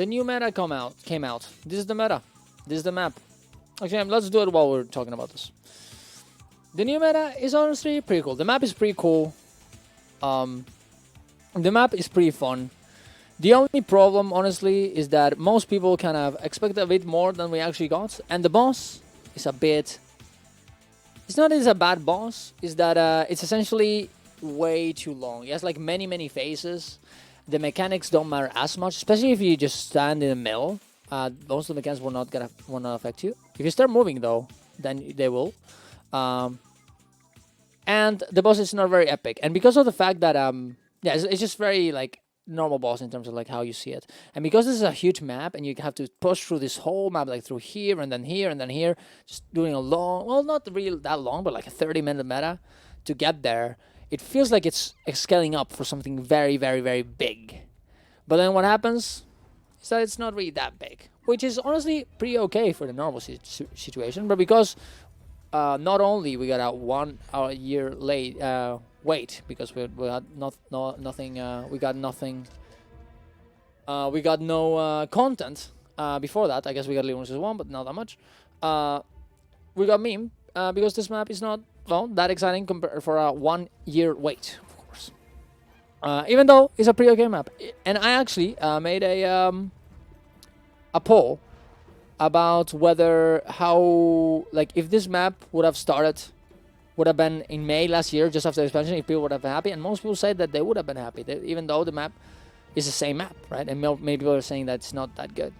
the new meta came out. This is the meta. This is the map. Actually, let's do it while we're talking about this. The new meta is honestly pretty cool. The map is pretty cool. The map is pretty fun. The only problem, honestly, is that most people kind of expect a bit more than we actually got. And the boss is a bit... It's not that it's a bad boss. It's that it's essentially way too long. It has like many, many phases. The mechanics don't matter as much, especially if you just stand in the middle. Most of the mechanics will not affect you. If you start moving, though, then they will. And the boss is not very epic. And because of the fact that... yeah, it's just very like normal boss in terms of like how you see it. And because this is a huge map and you have to push through this whole map like through here and then here and then here, just doing a long, well, not really that long, but like a 30-minute meta to get there, it feels like it's scaling up for something very, very, very big. But then what happens is that it's not really that big, which is honestly pretty okay for the normal situation. But because not only we got a 1 year late wait, because we had nothing, we got nothing, we got no content before that. I guess we got Leon vs. 1, but not that much. We got meme because this map is not, well, that exciting compared for a 1 year wait, of course. Even though it's a pretty okay map. And I actually made a poll about whether like if this map would have been in May last year, just after the expansion, if people would have been happy. And most people said that they would have been happy, even though the map is the same map, right? And maybe people are saying that it's not that good.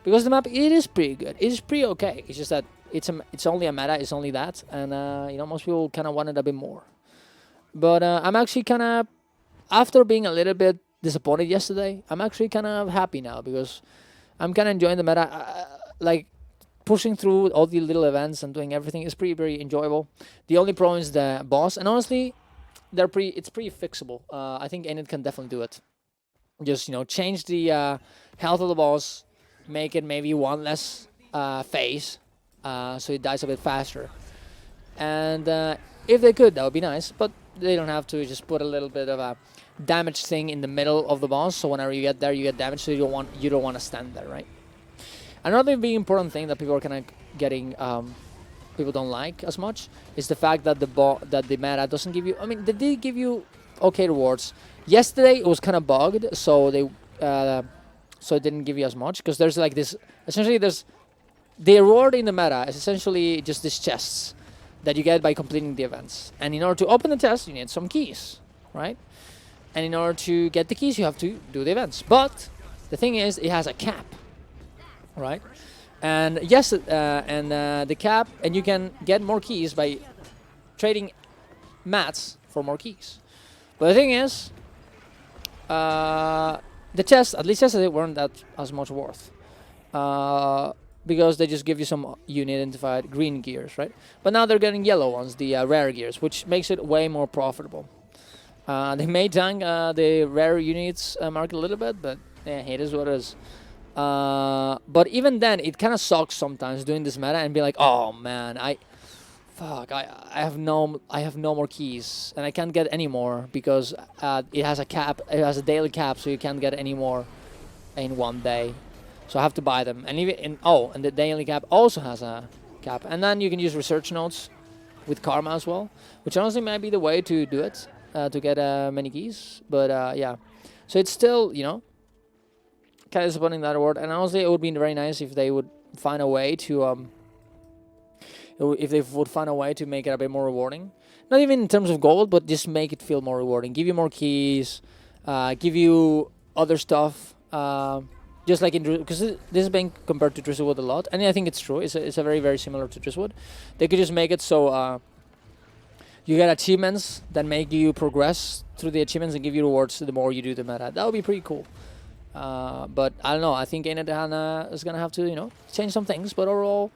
Because the map, it is pretty good. It is pretty okay. It's just that it's only a meta, it's only that. And, you know, most people kind of wanted a bit more. But I'm actually kind of, after being a little bit disappointed yesterday, I'm actually kind of happy now because I'm kind of enjoying the meta. Like, pushing through all the little events and doing everything is pretty, very enjoyable. The only problem is the boss, and honestly, it's pretty fixable. I think Enid can definitely do it. Just, you know, change the health of the boss, make it maybe one less phase, so it dies a bit faster. And if they could, that would be nice, but they don't have to. Just put a little bit of a damage thing in the middle of the boss, so whenever you get there, you get damaged, so you don't want to stand there, right? Another big important thing that people are kind of getting, people don't like as much, is the fact that the meta doesn't give you. I mean, they did give you okay rewards. Yesterday it was kind of bugged, so so it didn't give you as much because there's like this. Essentially, there's the reward in the meta is essentially just these chests that you get by completing the events. And in order to open the test, you need some keys, right? And in order to get the keys, you have to do the events. But the thing is, it has a cap. Right, and yes, the cap, and you can get more keys by trading mats for more keys. But the thing is, the chests, at least yesterday, weren't that as much worth because they just give you some unidentified green gears, right? But now they're getting yellow ones, the rare gears, which makes it way more profitable. They may tank the rare units market a little bit, but yeah, it is what it is. But even then, it kind of sucks sometimes doing this meta and be like, oh man, I have no more keys and I can't get any more because it has a cap, it has a daily cap, so you can't get any more in one day. So I have to buy them, and and the daily cap also has a cap, and then you can use research notes with karma as well, which honestly might be the way to do it to get many keys. But yeah, so it's still, you know, kind of disappointing that award, and honestly, it would be very nice if they would find a way to make it a bit more rewarding. Not even in terms of gold, but just make it feel more rewarding. Give you more keys, give you other stuff. Just like in because this is being compared to Drizzlewood a lot, and I think it's true. It's a very, very similar to Drizzlewood. They could just make it so you get achievements that make you progress through the achievements and give you rewards the more you do the meta. That would be pretty cool. But I don't know. I think Enid is gonna have to, you know, change some things. But overall,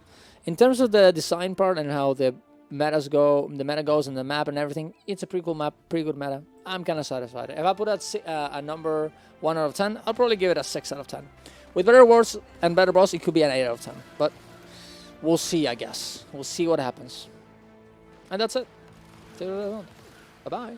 in terms of the design part and how the meta goes and the map and everything, it's a pretty cool map, pretty good meta. I'm kind of satisfied. If I put a number 1 out of 10, I'll probably give it a 6 out of 10. With better rewards and better boss, it could be an 8 out of 10. But we'll see, I guess. We'll see what happens. And that's it. Bye bye.